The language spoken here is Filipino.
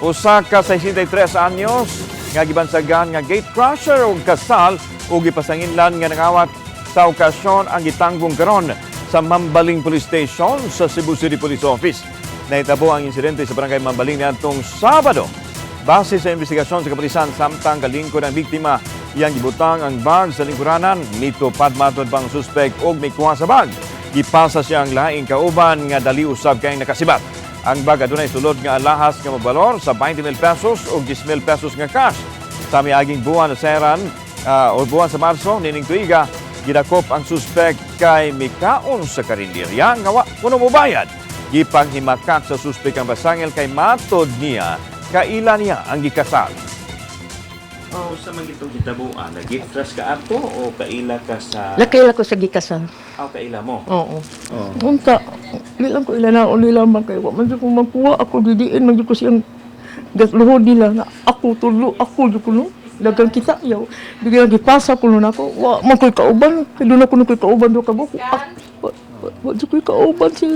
Usa ka 63 anyos nga gibansagan nga gate crusher o Kasal o Gipasanginlang nga Nangawat sa okasyon ang gitanggong karon sa Mambaling Police Station sa Cebu City Police Office. Nahitabo ang insidente sa barangay Mambaling niadtong Sabado. Base sa investigasyon sa kapulisan samtang kalingkod ng biktima, iyang gibutang ang bag sa lingkuranan, mitupad matod pang suspek og may kuha sa bag. Gipasa siya ang laing kauban nga dali usab kay nakasibat. Ang bag adunay sulod nga alahas nga mabalor sa 20,000 pesos o 10,000 pesos nga cash. Sa miaging buwan na seran o buwan sa Marso nining tuiga, gidakop ang suspek kay mikaon sa karinderya nga wa kuno mobayad. Gipanghimakak sa suspek ang basangil kay matod niya kaila niya ang gikasal. Sa mga itong hitabuan, nag-gift ka ato o kaila ka sa... Nakaila ko sa Gikasal. kaila mo? Oo. Unta, ilang ko ilan na uli lamang kayo. Man ko magkuha ako didiin, man ko siyang gatluhod nila na ako tulo, ako ko no. Dagang kita yaw. Bigyan gipasa ko nun ako. Wa man ko'y kauban. Kaya doon ako ko'y kauban do ka mo. Wa ko'y kauban si...